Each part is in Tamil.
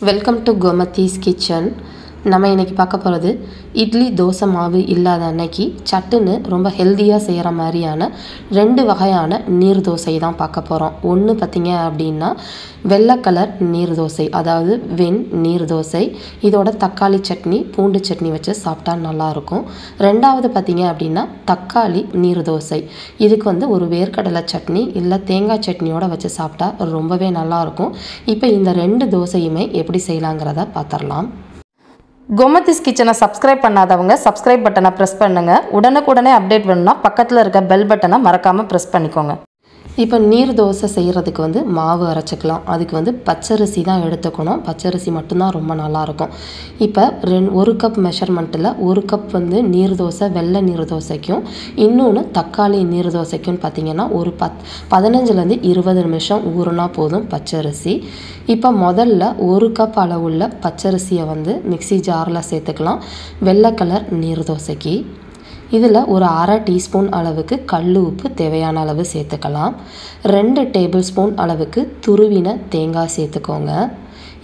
Welcome to Gomathi's kitchen. நம்ம இன்றைக்கி பார்க்க போகிறது இட்லி தோசை மாவு இல்லாத அன்னைக்கு சட்டுன்னு ரொம்ப ஹெல்த்தியாக செய்கிற மாதிரியான 2 வகையான நீர் தோசை தான் பார்க்க போகிறோம். ஒன்று பார்த்திங்க அப்படின்னா வெள்ளை கலர் நீர் தோசை, அதாவது நீர் தோசை. இதோட தக்காளி சட்னி பூண்டு சட்னி வச்சு சாப்பிட்டா நல்லாயிருக்கும். ரெண்டாவது பார்த்திங்க அப்படின்னா தக்காளி நீர் தோசை. இதுக்கு ஒரு வேர்க்கடலை சட்னி இல்லை தேங்காய் சட்னியோடு வச்சு சாப்பிட்டா ரொம்பவே நல்லாயிருக்கும். இப்போ இந்த 2 தோசையுமே எப்படி செய்யலாங்கிறத பார்த்துடலாம். கோமதிஸ் கிச்சனை சப்ஸ்கிரைப் பண்ணாதவங்க சப்ஸ்கிரைப் பட்டனை ப்ரெஸ் பண்ணுங்கள். உடனுக்குடனே அப்டேட் வேணும்னா பக்கத்தில் இருக்க பெல் பட்டனை மறக்காமல் ப்ரெஸ் பண்ணிக்கோங்க. இப்போ நீர் தோசை செய்கிறதுக்கு மாவு அரைச்சிக்கலாம். அதுக்கு பச்சரிசி தான் எடுத்துக்கணும். பச்சரிசி மட்டும்தான் ரொம்ப நல்லாயிருக்கும். இப்போ 1 கப் மெஷர்மெண்ட்டில் 1 கப் நீர் தோசை வெள்ளை நீர் தோசைக்கும் இன்னொன்று தக்காளி நீர் தோசைக்கும் பார்த்திங்கன்னா ஒரு 15லேருந்து 20 நிமிஷம் ஊறுனா போதும் பச்சரிசி. இப்போ முதல்ல 1 கப் அளவுள்ள பச்சரிசியை மிக்சி ஜாரில் சேர்த்துக்கலாம். வெள்ளை கலர் நீர் தோசைக்கு இதில் ஒரு அரை டீஸ்பூன் அளவுக்கு கல் உப்பு தேவையான அளவு சேர்த்துக்கலாம். 2 டேபிள் ஸ்பூன் அளவுக்கு துருவின தேங்காய் சேர்த்துக்கோங்க.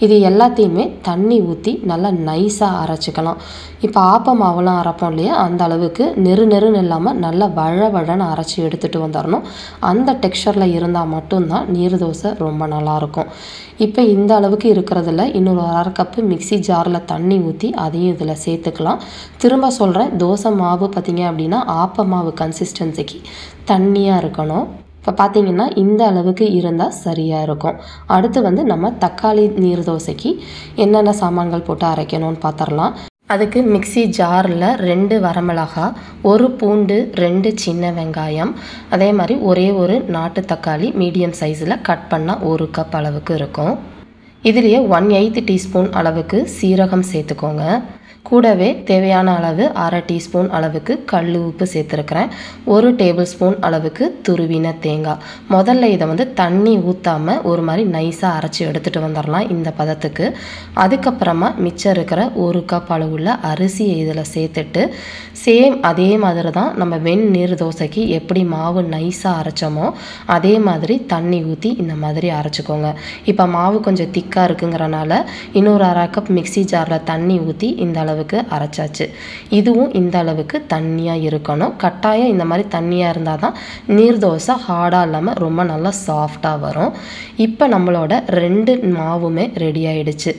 இது எல்லாத்தையுமே தண்ணி ஊற்றி நல்லா நைஸாக அரைச்சிக்கலாம். இப்போ ஆப்ப மாவுலாம் அரைப்போம் இல்லையா, அந்த அளவுக்கு நெருன்னு இல்லாமல் நல்லா வழன்னு அரைச்சி எடுத்துகிட்டு வந்துடணும். அந்த டெக்ஸ்சரில் இருந்தால் மட்டும்தான் நீர் தோசை ரொம்ப நல்லாயிருக்கும். இப்போ இந்த அளவுக்கு இருக்கிறதுல இன்னொரு 1/2 கப்பு மிக்சி ஜாரில் தண்ணி ஊற்றி அதையும் இதில் சேர்த்துக்கலாம். திரும்ப சொல்கிறேன், தோசை மாவு பார்த்திங்க அப்படின்னா ஆப்ப மாவு கன்சிஸ்டன்சிக்கு தண்ணியாக இருக்கணும். இப்போ பார்த்திங்கன்னா இந்த அளவுக்கு இருந்தால் சரியாக இருக்கும். அடுத்து நம்ம தக்காளி நீர் தோசைக்கு என்னென்ன சாமான்கள் போட்டு அரைக்கணும்னு பார்த்துடலாம். அதுக்கு மிக்சி ஜாரில் 2 வரமிளகாய், 1 பூண்டு, 2 சின்ன வெங்காயம், அதே மாதிரி ஒரு நாட்டு தக்காளி மீடியம் சைஸில் கட் பண்ணால் 1 கப் அளவுக்கு இருக்கும். இதுலேயே 1/8 டீஸ்பூன் அளவுக்கு சீரகம் சேர்த்துக்கோங்க. கூடவே தேவையான அளவு அரை டீஸ்பூன் அளவுக்கு கல் உப்பு சேர்த்துருக்கிறேன். 1 டேபிள் ஸ்பூன் அளவுக்கு துருவின தேங்காய். முதல்ல இதை தண்ணி ஊற்றாமல் ஒரு மாதிரி நைஸாக அரைச்சி எடுத்துகிட்டு வந்துடலாம் இந்த பதத்துக்கு. அதுக்கப்புறமா மிச்சம் இருக்கிற 1 கப் அளவுள்ள அரிசியை இதில் சேர்த்துட்டு அதே மாதிரி தான் நம்ம நீர் தோசைக்கு எப்படி மாவு நைஸாக அரைச்சோமோ அதே மாதிரி தண்ணி ஊற்றி இந்த மாதிரி அரைச்சிக்கோங்க. இப்போ மாவு கொஞ்சம் திக்காக இருக்குங்கிறனால இன்னொரு 1/2 கப் மிக்சி ஜாரில் தண்ணி ஊற்றி இந்த அளவுக்கு அரைச்சாச்சு. இதுவும் இந்த அளவுக்கு தண்ணியாக இருக்கணும். கட்டாயம் இந்த மாதிரி தண்ணியாக இருந்தால் தான் நீர் தோசை ஹார்டாக இல்லாமல் ரொம்ப நல்லா சாஃப்டாக வரும். இப்போ நம்மளோட 2 மாவுமே ரெடி ஆகிடுச்சு.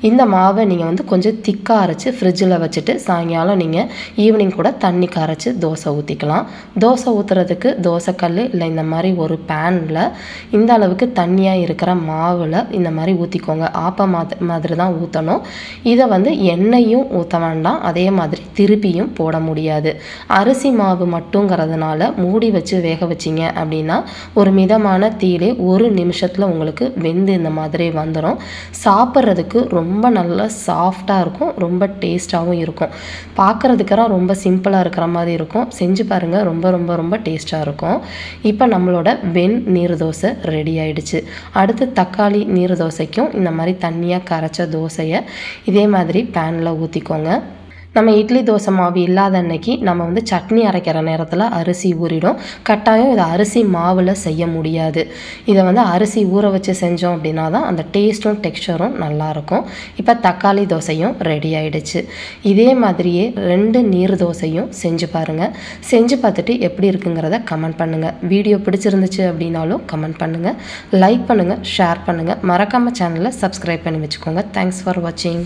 இந்த மாவை நீங்கள் கொஞ்சம் திக்காக அரைச்சி ஃப்ரிட்ஜில் வச்சுட்டு சாயங்காலம் நீங்கள் ஈவினிங் கூட தண்ணி கரைச்சி தோசை ஊற்றிக்கலாம். தோசை ஊற்றுறதுக்கு தோசைக்கல் இல்லை இந்த மாதிரி ஒரு பேனில் இந்த அளவுக்கு தண்ணியாக இருக்கிற மாவில் இந்த மாதிரி ஊற்றிக்கோங்க. ஆப்ப மாதிரி தான் ஊற்றணும். இதை எண்ணெயும் ஊற்ற வேண்டாம், அதே மாதிரி திருப்பியும் போட முடியாது. அரிசி மாவு மட்டுங்கிறதுனால மூடி வச்சு வேக வச்சிங்க அப்படின்னா ஒரு மிதமான தீயிலே 1 நிமிஷத்தில் உங்களுக்கு வெந்து இந்த மாதிரி வந்துடும். சாப்பிட்றதுக்கு ரொம்ப நல்லா சாஃப்டாக இருக்கும், ரொம்ப டேஸ்ட்டாகவும் இருக்கும். பார்க்குறதுக்கெல்லாம் ரொம்ப சிம்பிளாக இருக்கிற மாதிரி இருக்கும். செஞ்சு பாருங்கள், ரொம்ப ரொம்ப ரொம்ப டேஸ்ட்டாக இருக்கும். இப்போ நம்மளோட நீர் தோசை ரெடி ஆயிடுச்சு. அடுத்து தக்காளி நீர் தோசைக்கும் இந்த மாதிரி தண்ணியாக கரைச்ச தோசையை இதே மாதிரி பேனில் ஊற்றிக்கோங்க. நம்ம இட்லி தோசை மாவு இல்லாத அன்னைக்கு நம்ம சட்னி அரைக்கிற நேரத்தில் அரிசி ஊறிடும். கட்டாயம் இதை அரிசி மாவில் செய்ய முடியாது. இதை அரிசி ஊற வச்சு செஞ்சோம் அப்படின்னா தான் அந்த டேஸ்ட்டும் டெக்ஸ்சரும் நல்லாயிருக்கும். இப்போ தக்காளி தோசையும் ரெடி ஆகிடுச்சு. இதே மாதிரியே 2 நீர் தோசையும் செஞ்சு பாருங்கள். செஞ்சு பார்த்துட்டு எப்படி இருக்குங்கிறத கமெண்ட் பண்ணுங்கள். வீடியோ பிடிச்சிருந்துச்சு அப்படின்னாலும் கமெண்ட் பண்ணுங்கள், லைக் பண்ணுங்கள், ஷேர் பண்ணுங்கள். மறக்காமல் சேனலை சப்ஸ்கிரைப் பண்ணி வச்சுக்கோங்க. தேங்க்ஸ் ஃபார் வாட்சிங்.